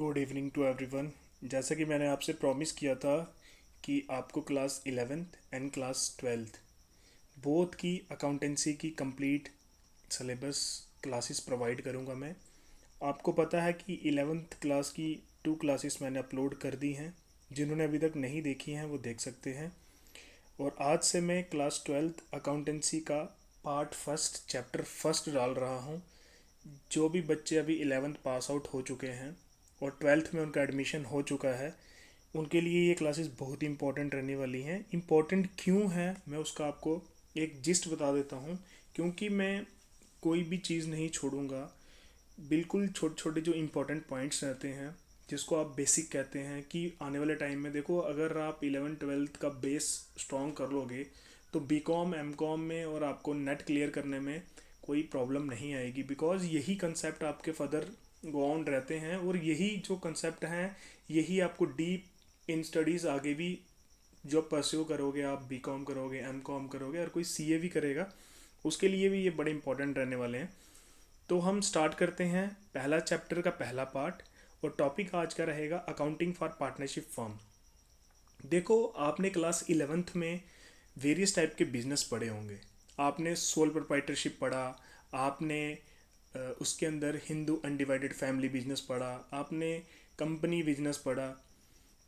Good evening to everyone. जैसा कि मैंने आपसे प्रॉमिस किया था कि आपको class 11th and class 12th both की अकाउंटेंसी की कंप्लीट सिलेबस क्लासेस प्रोवाइड करूंगा मैं। आपको पता है कि 11th क्लास की 2 क्लासेस मैंने अपलोड कर दी हैं। जिन्होंने अभी तक नहीं देखी हैं वो देख सकते हैं। और आज से मैं क्लास 12th अकाउंटेंसी का पार्ट फर्स्ट चैप्टर फर्स्ट डाल रहा हूँ। जो भी बच्चे अभी 11th पास आउट हो चुके हैं और 12th में उनका एडमिशन हो चुका है, उनके लिए ये क्लासेस बहुत ही इंपॉर्टेंट रहने वाली हैं। इंपॉर्टेंट क्यों है मैं उसका आपको एक जिस्ट बता देता हूँ। क्योंकि मैं कोई भी चीज़ नहीं छोड़ूंगा। बिल्कुल छोटे छोटे जो इम्पोर्टेंट पॉइंट्स रहते हैं, जिसको आप बेसिक कहते हैं, कि आने वाले टाइम में देखो, अगर आप 11th 12th का बेस स्ट्रॉन्ग कर लोगे तो बी कॉम एम कॉम में और आपको नेट क्लियर करने में कोई प्रॉब्लम नहीं आएगी। बिकॉज यही कंसेप्ट आपके फर्दर गो ऑन रहते हैं और यही जो कंसेप्ट हैं यही आपको डीप इन स्टडीज़ आगे भी जो परस्यू करोगे, आप बी कॉम करोगे, एम कॉम करोगे और कोई सी ए भी करेगा, उसके लिए भी ये बड़े इंपॉर्टेंट रहने वाले हैं। तो हम स्टार्ट करते हैं पहला चैप्टर का पहला पार्ट। और टॉपिक आज का रहेगा अकाउंटिंग फॉर पार्टनरशिप फर्म। देखो, आपने क्लास 11th में वेरियस टाइप के बिजनेस पढ़े होंगे। आपने सोल प्रोप्राइटरशिप पढ़ा, आपने उसके अंदर हिंदू अनडिवाइडेड फैमिली बिजनेस पढ़ा, आपने कंपनी बिजनेस पढ़ा।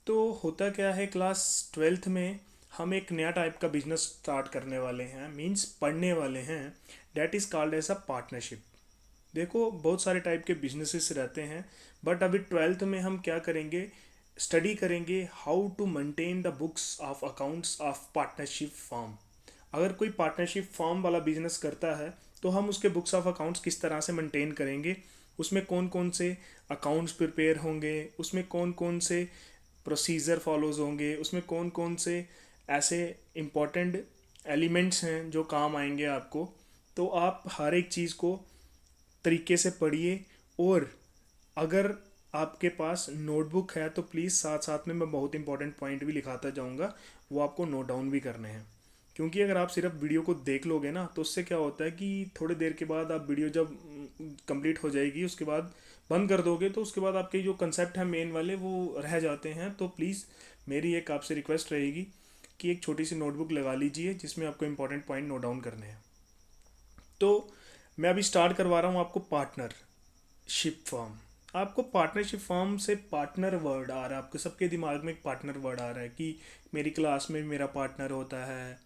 तो होता क्या है, क्लास 12th में हम एक नया टाइप का बिजनेस स्टार्ट करने वाले हैं, मींस पढ़ने वाले हैं। That is called as a partnership. देखो, बहुत सारे टाइप के बिजनेसेस रहते हैं, बट अभी 12th में हम क्या करेंगे, स्टडी करेंगे how to maintain the books of accounts of partnership firm. अगर कोई पार्टनरशिप फर्म वाला बिजनेस करता है तो हम उसके बुक्स ऑफ अकाउंट्स किस तरह से मेंटेन करेंगे, उसमें कौन कौन से अकाउंट्स प्रिपेयर होंगे, उसमें कौन कौन से प्रोसीजर फॉलोज होंगे, उसमें कौन कौन से ऐसे इम्पोर्टेंट एलिमेंट्स हैं जो काम आएंगे आपको। तो आप हर एक चीज़ को तरीके से पढ़िए। और अगर आपके पास नोटबुक है तो प्लीज़ साथ साथ में मैं बहुत इंपॉर्टेंट पॉइंट भी लिखाता जाऊंगा, वो आपको नोट डाउन भी करने हैं। क्योंकि अगर आप सिर्फ वीडियो को देख लोगे ना तो उससे क्या होता है कि थोड़ी देर के बाद आप वीडियो जब कंप्लीट हो जाएगी उसके बाद बंद कर दोगे तो उसके बाद आपके जो कंसेप्ट हैं मेन वाले वो रह जाते हैं। तो प्लीज़ मेरी एक आपसे रिक्वेस्ट रहेगी कि एक छोटी सी नोटबुक लगा लीजिए जिसमें आपको इंपॉर्टेंट पॉइंट नोट डाउन करने हैं। तो मैं अभी स्टार्ट करवा रहा हूँ आपको पार्टनरशिप फर्म। आपको पार्टनरशिप फर्म से पार्टनर वर्ड आ रहा है, आपके सबके दिमाग में एक पार्टनर वर्ड आ रहा है कि मेरी क्लास में मेरा पार्टनर होता है।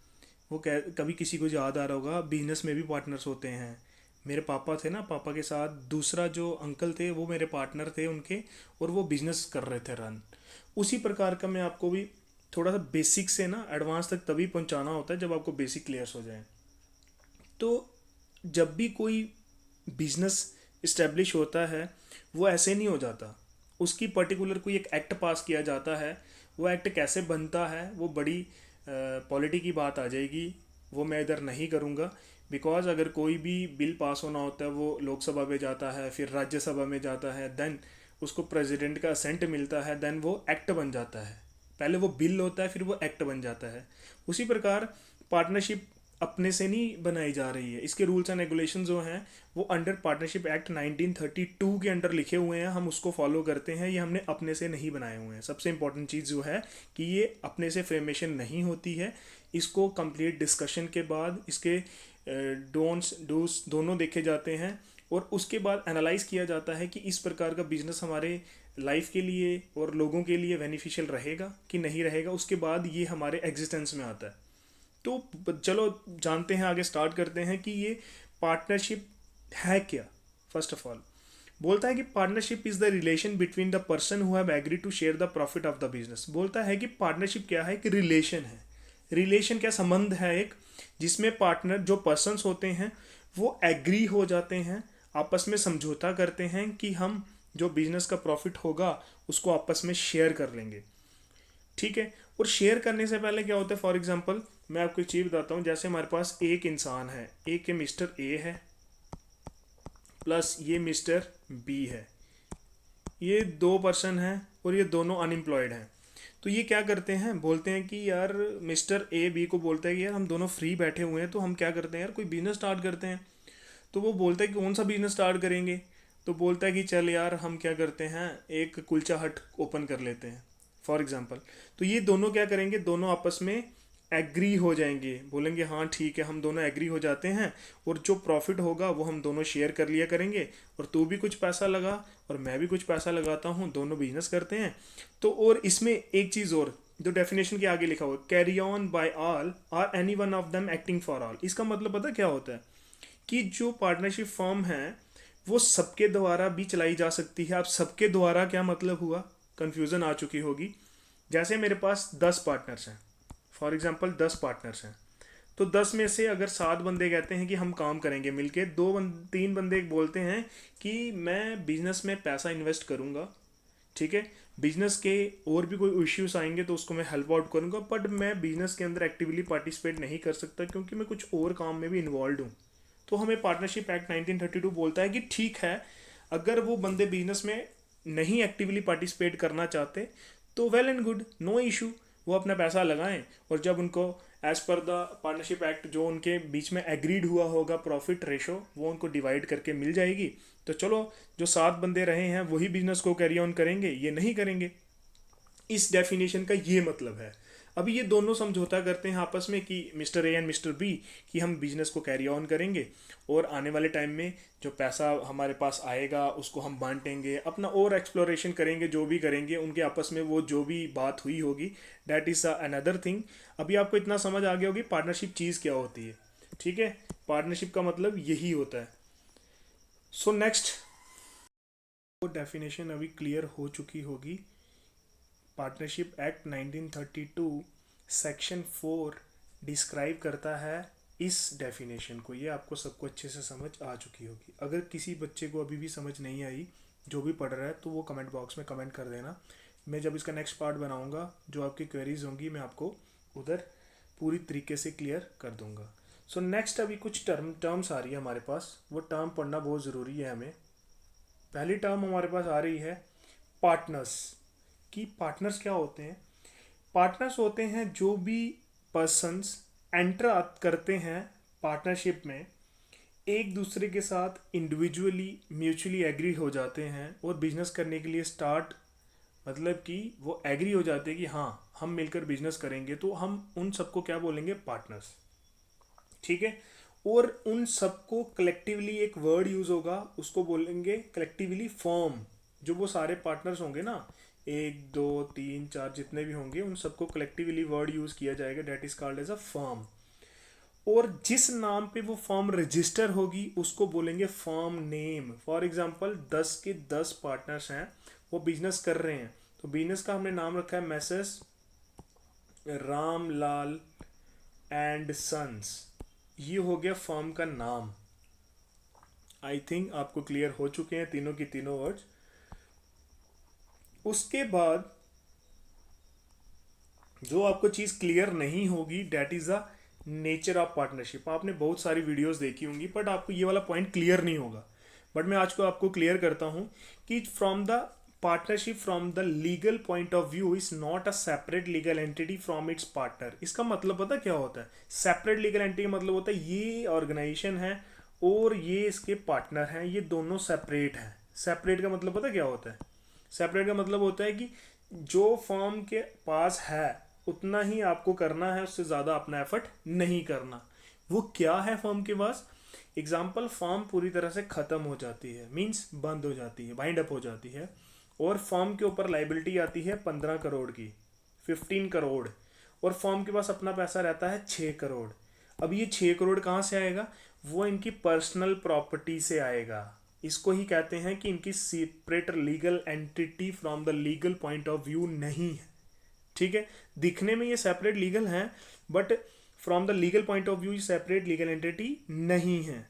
वो कभी किसी को याद आ रहा होगा, बिजनेस में भी पार्टनर्स होते हैं। मेरे पापा थे ना, पापा के साथ दूसरा जो अंकल थे वो मेरे पार्टनर थे उनके, और वो बिजनेस कर रहे थे रन। उसी प्रकार का मैं आपको भी थोड़ा सा बेसिक से ना एडवांस तक तभी पहुंचाना होता है जब आपको बेसिक क्लियर हो जाए। तो जब भी कोई बिजनेस इस्टेब्लिश होता है वो ऐसे नहीं हो जाता। उसकी पर्टिकुलर कोई एक एक्ट पास किया जाता है। वो एक्ट कैसे बनता है वो बड़ी पॉलिटी की बात आ जाएगी, वो मैं इधर नहीं करूँगा। बिकॉज अगर कोई भी बिल पास होना होता है वो लोकसभा में जाता है, फिर राज्यसभा में जाता है, देन उसको प्रेसिडेंट का असेंट मिलता है, देन वो एक्ट बन जाता है। पहले वो बिल होता है फिर वो एक्ट बन जाता है। उसी प्रकार पार्टनरशिप अपने से नहीं बनाई जा रही है। इसके रूल्स एंड रेगुलेशन जो हैं वो अंडर पार्टनरशिप एक्ट 1932 के अंडर लिखे हुए हैं, हम उसको फॉलो करते हैं। ये हमने अपने से नहीं बनाए हुए हैं। सबसे इंपॉर्टेंट चीज़ जो है कि ये अपने से फ्रेमेशन नहीं होती है। इसको कंप्लीट डिस्कशन के बाद इसके डोंट्स डूस दोनों देखे जाते हैं और उसके बाद एनालाइज किया जाता है कि इस प्रकार का बिजनेस हमारे लाइफ के लिए और लोगों के लिए बेनिफिशियल रहेगा कि नहीं रहेगा। उसके बाद ये हमारे एग्जिस्टेंस में आता है। तो चलो जानते हैं, आगे स्टार्ट करते हैं कि ये पार्टनरशिप है क्या। फर्स्ट ऑफ ऑल बोलता है कि partnership is the relation between the person who have agree to share the profit of the business. बोलता है कि पार्टनरशिप क्या है, कि रिलेशन है। रिलेशन क्या, संबंध है एक, जिसमें पार्टनर जो पर्सन्स होते हैं वो एग्री हो जाते हैं, आपस में समझौता करते हैं कि हम जो बिजनेस का प्रॉफिट होगा उसको आपस में शेयर कर लेंगे। ठीक है। और शेयर करने से पहले क्या होता है, फॉर एग्जांपल मैं आपको एक चीज़ बताता हूँ। जैसे हमारे पास एक इंसान है, एक मिस्टर ए है प्लस ये मिस्टर बी है। ये दो पर्सन हैं और ये दोनों अनएम्प्लॉयड हैं। तो ये क्या करते हैं, बोलते हैं कि यार मिस्टर ए बी को बोलता है कि यार हम दोनों फ्री बैठे हुए हैं तो हम क्या करते हैं यार, कोई बिजनेस स्टार्ट करते हैं। तो वो बोलता है कि कौन सा बिजनेस स्टार्ट करेंगे। तो बोलता है कि चल यार हम क्या करते हैं, एक कुलचा हट ओपन कर लेते हैं फॉर एग्जांपल। तो ये दोनों क्या करेंगे, दोनों आपस में एग्री हो जाएंगे, बोलेंगे हाँ ठीक है, हम दोनों एग्री हो जाते हैं और जो प्रॉफिट होगा वो हम दोनों शेयर कर लिया करेंगे, और तू भी कुछ पैसा लगा और मैं भी कुछ पैसा लगाता हूँ, दोनों बिजनेस करते हैं। तो और इसमें एक चीज़ और, जो डेफिनेशन के आगे लिखा हुआ, carry on by all or any one of them acting for all. इसका मतलब पता क्या होता है कि जो पार्टनरशिप फर्म है वो सबके द्वारा भी चलाई जा सकती है। अब सबके द्वारा क्या मतलब हुआ, कंफ्यूजन आ चुकी होगी। जैसे मेरे पास 10 पार्टनर्स हैं, फॉर एग्जांपल 10 पार्टनर्स हैं, तो 10 में से अगर 7 बंदे कहते हैं कि हम काम करेंगे मिलके, 3 बंदे बोलते हैं कि मैं बिजनेस में पैसा इन्वेस्ट करूंगा, ठीक है, बिजनेस के और भी कोई इश्यूज आएंगे तो उसको मैं हेल्प आउट करूंगा, बट मैं बिजनेस के अंदर एक्टिवली पार्टिसिपेट नहीं कर सकता क्योंकि मैं कुछ और काम में भी इन्वॉल्व हूँ। तो हमें पार्टनरशिप एक्ट 1932 बोलता है कि ठीक है, अगर वो बंदे बिजनेस में नहीं एक्टिवली पार्टिसिपेट करना चाहते तो well and good, no issue, वो अपना पैसा लगाएं, और जब उनको as per the partnership act जो उनके बीच में एग्रीड हुआ होगा प्रॉफिट रेशो, वो उनको डिवाइड करके मिल जाएगी। तो चलो, जो 7 बंदे रहे हैं वही बिजनेस को कैरी ऑन करेंगे, ये नहीं करेंगे। इस डेफिनेशन का ये मतलब है। अभी ये दोनों समझौता करते हैं आपस में कि mister A and mister B, कि हम बिजनेस को कैरी ऑन करेंगे और आने वाले टाइम में जो पैसा हमारे पास आएगा उसको हम बांटेंगे, अपना और एक्सप्लोरेशन करेंगे, जो भी करेंगे उनके आपस में वो जो भी बात हुई होगी, डैट इज़ अनदर थिंग। अभी आपको इतना समझ आ गया होगी पार्टनरशिप चीज़ क्या होती है, ठीक है। पार्टनरशिप का मतलब यही होता है। सो नेक्स्ट, वो डेफिनेशन अभी क्लियर हो चुकी होगी। पार्टनरशिप एक्ट 1932 सेक्शन 4 डिस्क्राइब करता है इस डेफिनेशन को। ये आपको सबको अच्छे से समझ आ चुकी होगी। अगर किसी बच्चे को अभी भी समझ नहीं आई, जो भी पढ़ रहा है, तो वो कमेंट बॉक्स में कमेंट कर देना। मैं जब इसका नेक्स्ट पार्ट बनाऊंगा, जो आपकी क्वेरीज होंगी, मैं आपको उधर पूरी तरीके से क्लियर कर दूंगा। सो नेक्स्ट, अभी कुछ टर्म्स आ रही है हमारे पास, वो टर्म पढ़ना बहुत ज़रूरी है हमें। पहली टर्म हमारे पास आ रही है पार्टनर्स की। पार्टनर्स क्या होते हैं? पार्टनर्स होते हैं जो भी पर्सन्स एंटर करते हैं पार्टनरशिप में, एक दूसरे के साथ इंडिविजुअली म्यूचुअली एग्री हो जाते हैं और बिजनेस करने के लिए स्टार्ट, मतलब कि वो एग्री हो जाते हैं कि हाँ हम मिलकर बिजनेस करेंगे, तो हम उन सबको क्या बोलेंगे? पार्टनर्स, ठीक है। और उन सबको कलेक्टिवली एक वर्ड यूज होगा, उसको बोलेंगे कलेक्टिवली फर्म। जो वो सारे पार्टनर्स होंगे ना, 1 2 3 4 जितने भी होंगे, उन सबको कलेक्टिवली वर्ड यूज किया जाएगा, that is called as a firm. और जिस नाम पे वो फर्म रजिस्टर होगी उसको बोलेंगे फर्म नेम। फॉर एग्जांपल 10 के 10 पार्टनर्स हैं, वो बिजनेस कर रहे हैं, तो बिजनेस का हमने नाम रखा है मैसेस रामलाल एंड सन्स। ये हो गया फर्म का नाम। आई थिंक आपको क्लियर हो चुके हैं तीनों की तीनों वर्ड्स। उसके बाद जो आपको चीज क्लियर नहीं होगी, that is the nature of partnership. आपने बहुत सारी वीडियोस देखी होंगी, बट आपको ये वाला पॉइंट क्लियर नहीं होगा। बट मैं आज को आपको क्लियर करता हूं कि from the partnership from the legal point of view is not a separate legal entity from its partner. इसका मतलब पता क्या होता है? सेपरेट लीगल एंटिटी का मतलब होता है ये ऑर्गेनाइजेशन है और ये इसके पार्टनर हैं, ये दोनों सेपरेट हैं। सेपरेट का मतलब पता क्या होता है? सेपरेट का मतलब होता है कि जो फर्म के पास है उतना ही आपको करना है, उससे ज़्यादा अपना एफर्ट नहीं करना। वो क्या है फर्म के पास? एग्जाम्पल, फर्म पूरी तरह से ख़त्म हो जाती है, मीन्स बंद हो जाती है, बाइंड अप हो जाती है, और फर्म के ऊपर लाइबिलिटी आती है 15 करोड़ की, 15 करोड़, और फर्म के पास अपना पैसा रहता है 6 करोड़। अब ये 6 करोड़ कहाँ से आएगा? वो इनकी पर्सनल प्रॉपर्टी से आएगा। इसको ही कहते हैं कि इनकी separate legal entity from the legal point of view नहीं है, ठीक है। दिखने में ये सेपरेट लीगल हैं, but from the legal point of view ये सेपरेट लीगल एंटिटी नहीं है।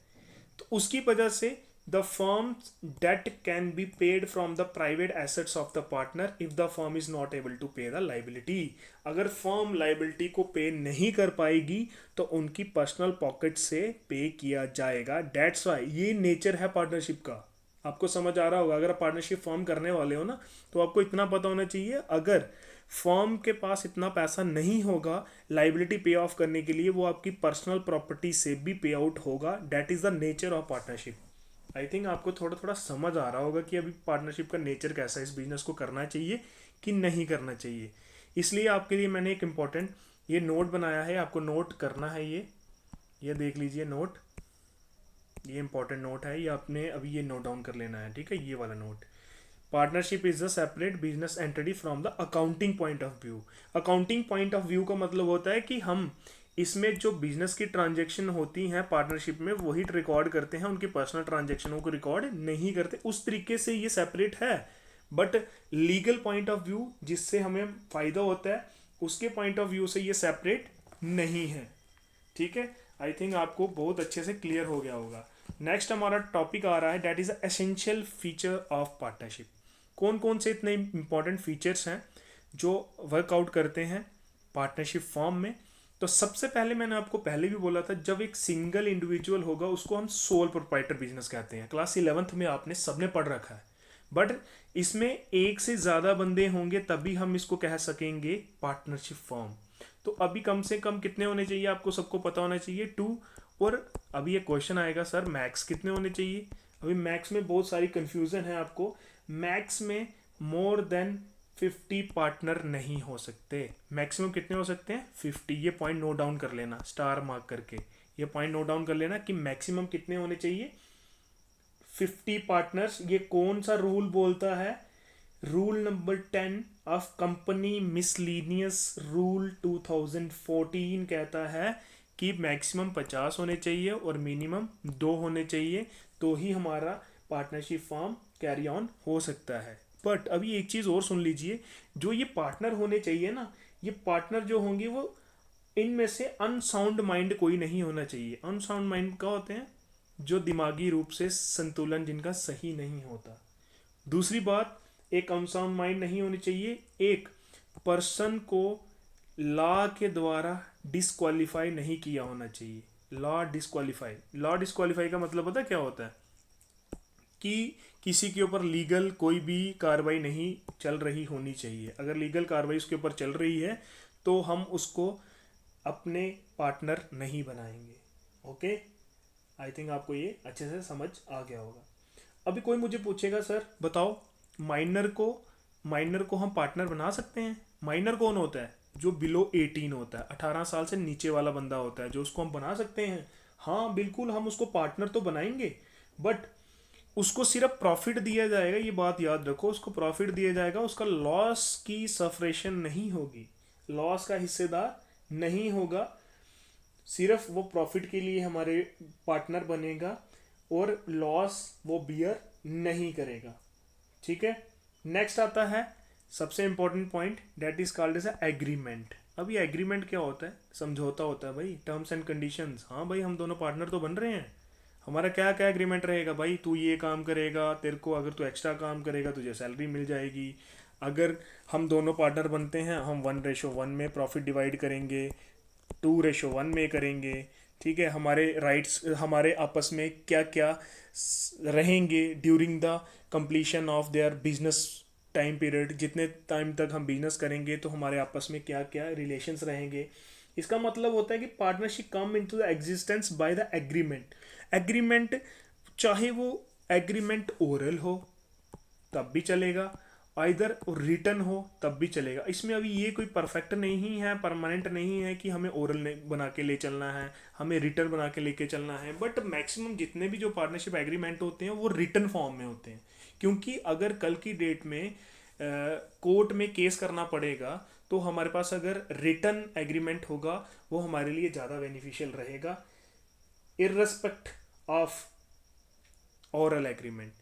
तो उसकी वजह से the firm debt can be paid from the private assets of the partner if the firm is not able to pay the liability. अगर firm liability को pay नहीं कर पाएगी तो उनकी पर्सनल पॉकेट से पे किया जाएगा। डेट्स वाई ये नेचर है पार्टनरशिप का। आपको समझ आ रहा होगा, अगर आप पार्टनरशिप फॉर्म करने वाले हो ना, तो आपको इतना पता होना चाहिए, अगर फर्म के पास इतना पैसा नहीं होगा लाइबिलिटी पे ऑफ करने के लिए, वो आपकी पर्सनल प्रॉपर्टी से भी पे आउट होगा। That is the nature of partnership. I think आपको थोड़ा थोड़ा समझ आ रहा होगा कि अभी पार्टनरशिप का नेचर कैसा है, इस बिजनेस को करना चाहिए कि नहीं करना चाहिए। इसलिए आपके लिए मैंने एक इम्पॉर्टेंट ये नोट बनाया है, आपको नोट करना है। ये देख लीजिए नोट, ये इंपॉर्टेंट नोट है, ये आपने अभी ये नोट डाउन कर लेना है, ठीक है, ये वाला note. Partnership is a separate business entity from the accounting point of view. Accounting point of view का मतलब होता है कि हम इसमें जो बिजनेस की ट्रांजेक्शन होती हैं पार्टनरशिप में वही रिकॉर्ड करते हैं, उनकी पर्सनल ट्रांजेक्शनों को रिकॉर्ड नहीं करते। उस तरीके से ये सेपरेट है। But legal point of view जिससे हमें फायदा होता है, उसके पॉइंट ऑफ व्यू से ये सेपरेट नहीं है, ठीक है। आई थिंक आपको बहुत अच्छे से क्लियर हो गया होगा। नेक्स्ट हमारा टॉपिक आ रहा है, that is essential feature of partnership. कौन कौन से इतने इंपॉर्टेंट फीचर्स हैं जो वर्कआउट करते हैं पार्टनरशिप फॉर्म में। तो सबसे पहले मैंने आपको पहले भी बोला था, जब एक सिंगल इंडिविजुअल होगा उसको हम सोल प्रोप्राइटर बिजनेस कहते हैं। क्लास 11th में आपने सबने पढ़ रखा है। बट इसमें एक से ज़्यादा बंदे होंगे तभी हम इसको कह सकेंगे पार्टनरशिप फॉर्म। तो अभी कम से कम कितने होने चाहिए, आपको सबको पता होना चाहिए 2। और अभी ये क्वेश्चन आएगा सर मैक्स कितने होने चाहिए। अभी मैक्स में बहुत सारी कंफ्यूजन है आपको। मैक्स में मोर देन 50 पार्टनर नहीं हो सकते। मैक्सिमम कितने हो सकते हैं, 50। ये पॉइंट नोट डाउन कर लेना स्टार मार्क करके, ये पॉइंट नोट डाउन कर लेना कि मैक्सिमम कितने होने चाहिए, 50 पार्टनर्स। ये कौन सा रूल बोलता है, rule number 10 of company miscellaneous rule 2014 कहता है कि मैक्सिमम 50 होने चाहिए और मिनिमम 2 होने चाहिए, तो ही हमारा पार्टनरशिप फॉर्म कैरी ऑन हो सकता है। बट अभी एक चीज़ और सुन लीजिए, जो ये पार्टनर होने चाहिए ना, ये पार्टनर जो होंगे वो इनमें से अनसाउंड माइंड कोई नहीं होना चाहिए। अनसाउंड माइंड क्या होते हैं, जो दिमागी रूप से संतुलन जिनका सही नहीं होता। दूसरी बात, एक अनसाउंड माइंड नहीं होनी चाहिए, एक पर्सन को लॉ के द्वारा डिस्क्वालीफाई नहीं किया होना चाहिए। लॉ डिस्क्वालीफाई का मतलब पता क्या होता है, कि किसी के ऊपर लीगल कोई भी कार्रवाई नहीं चल रही होनी चाहिए। अगर लीगल कार्रवाई उसके ऊपर चल रही है तो हम उसको अपने पार्टनर नहीं बनाएंगे। ओके, आई थिंक आपको ये अच्छे से समझ आ गया होगा। अभी कोई मुझे पूछेगा सर बताओ, माइनर को हम पार्टनर बना सकते हैं। माइनर कौन होता है, जो बिलो 18 होता है, 18 साल से नीचे वाला बंदा होता है, जो उसको हम बना सकते हैं। हाँ बिल्कुल, हम उसको पार्टनर तो बनाएंगे, बट उसको सिर्फ प्रॉफिट दिया जाएगा, ये बात याद रखो। उसको प्रॉफिट दिया जाएगा, उसका लॉस की सफरेशन नहीं होगी, लॉस का हिस्सेदार नहीं होगा। सिर्फ वो प्रॉफिट के लिए हमारे पार्टनर बनेगा और लॉस वो बियर नहीं करेगा, ठीक है। नेक्स्ट आता है सबसे important point, that is called as agreement. अभी एग्रीमेंट क्या होता है, समझौता होता है भाई, टर्म्स एंड कंडीशंस। हाँ भाई, हम दोनों पार्टनर तो बन रहे हैं, हमारा क्या क्या एग्रीमेंट रहेगा भाई, तू ये काम करेगा, तेरे को अगर तू एक्स्ट्रा काम करेगा तुझे सैलरी मिल जाएगी। अगर हम दोनों पार्टनर बनते हैं, हम 1:1 में प्रॉफिट डिवाइड करेंगे, 2:1 में करेंगे, ठीक है। हमारे राइट्स हमारे आपस में क्या क्या रहेंगे during the completion of their business time period. जितने टाइम तक हम बिजनेस करेंगे तो हमारे आपस में क्या क्या रिलेशंस रहेंगे। इसका मतलब होता है कि partnership come into the existence by the agreement. Agreement चाहे वो एग्रीमेंट ओरल हो तब भी चलेगा, आइदर रिटर्न हो तब भी चलेगा। इसमें अभी ये कोई परफेक्ट नहीं है, परमानेंट नहीं है कि हमें ओरल बना के ले चलना है, हमें रिटर्न बना के लेके चलना है। बट मैक्सिमम जितने भी जो पार्टनरशिप एग्रीमेंट होते हैं वो रिटर्न फॉर्म में होते हैं, क्योंकि अगर कल की डेट में कोर्ट में केस करना पड़ेगा तो हमारे पास अगर रिटर्न एग्रीमेंट होगा वो हमारे लिए ज़्यादा बेनिफिशियल रहेगा, इररेस्पेक्ट ऑफ ओरल एग्रीमेंट।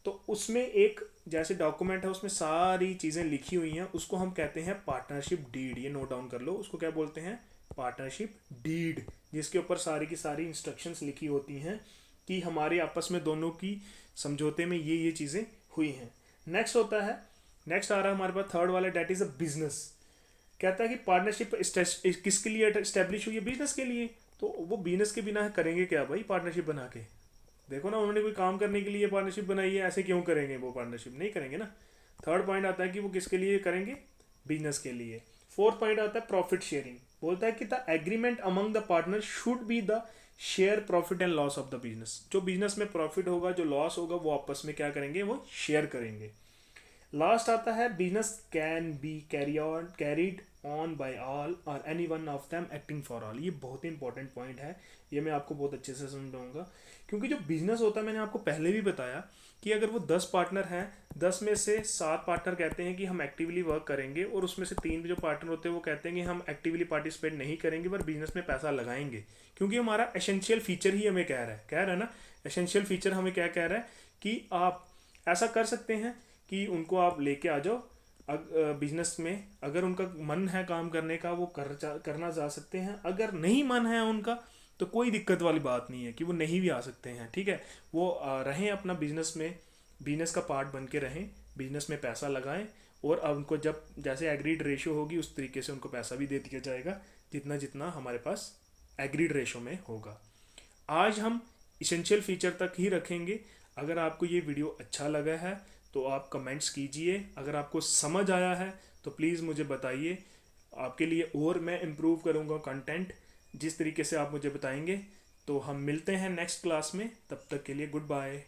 तो उसमें एक जैसे डॉक्यूमेंट है उसमें सारी चीज़ें लिखी हुई हैं, उसको हम कहते हैं पार्टनरशिप डीड। ये नोट डाउन कर लो, उसको क्या बोलते हैं, पार्टनरशिप डीड, जिसके ऊपर सारी की सारी इंस्ट्रक्शंस लिखी होती हैं कि हमारे आपस में दोनों की समझौते में ये चीज़ें हुई हैं। नेक्स्ट आ रहा है हमारे पास थर्ड वाला, डेट इज़ अ बिजनेस। कहता है कि पार्टनरशिप किसके लिए इस्टेब्लिश हुई है, बिजनेस के लिए। तो वो बिजनेस के बिना करेंगे क्या भाई पार्टनरशिप बना के, देखो ना, उन्होंने कोई काम करने के लिए पार्टनरशिप बनाई है, ऐसे क्यों करेंगे, वो पार्टनरशिप नहीं करेंगे ना। थर्ड पॉइंट आता है कि वो किसके लिए करेंगे, बिजनेस के लिए। फोर्थ पॉइंट आता है प्रॉफिट शेयरिंग। बोलता है कि the agreement among the partner should be the share profit and loss of the business, जो बिजनेस में प्रॉफिट होगा, जो लॉस होगा, वो आपस में क्या करेंगे, वो शेयर करेंगे। लास्ट आता है business can be carried on by all और any one of them acting for all. ये बहुत ही इंपॉर्टेंट पॉइंट है, ये मैं आपको बहुत अच्छे से समझाऊंगा। क्योंकि जो बिजनेस होता है, मैंने आपको पहले भी बताया कि अगर वो 10 पार्टनर हैं, 10 में से 7 पार्टनर कहते हैं कि हम एक्टिवली वर्क करेंगे, और उसमें से 3 जो पार्टनर होते हैं वो कहते हैं कि हम एक्टिवली पार्टिसिपेट नहीं करेंगे पर बिजनेस में पैसा लगाएंगे। क्योंकि हमारा एसेंशियल फीचर ही हमें कह रहा है ना, एसेंशियल फीचर हमें क्या कह रहा है कि आप ऐसा कर सकते हैं कि उनको आप लेके आ जाओ बिजनेस में। अगर उनका मन है काम करने का, वो करना जा सकते हैं। अगर नहीं मन है उनका, तो कोई दिक्कत वाली बात नहीं है कि वो नहीं भी आ सकते हैं, ठीक है। वो रहें अपना बिजनेस में, बिजनेस का पार्ट बन के रहें, बिजनेस में पैसा लगाएं, और अब उनको जब जैसे एग्रीड रेशो होगी उस तरीके से उनको पैसा भी दे दिया जाएगा, जितना जितना हमारे पास एग्रीड रेशो में होगा। आज हम इसेंशियल फीचर तक ही रखेंगे। अगर आपको ये वीडियो अच्छा लगा है तो आप कमेंट्स कीजिए। अगर आपको समझ आया है तो प्लीज़ मुझे बताइए, आपके लिए और मैं इम्प्रूव करूँगा कंटेंट जिस तरीके से आप मुझे बताएंगे। तो हम मिलते हैं नेक्स्ट क्लास में, तब तक के लिए गुड बाय।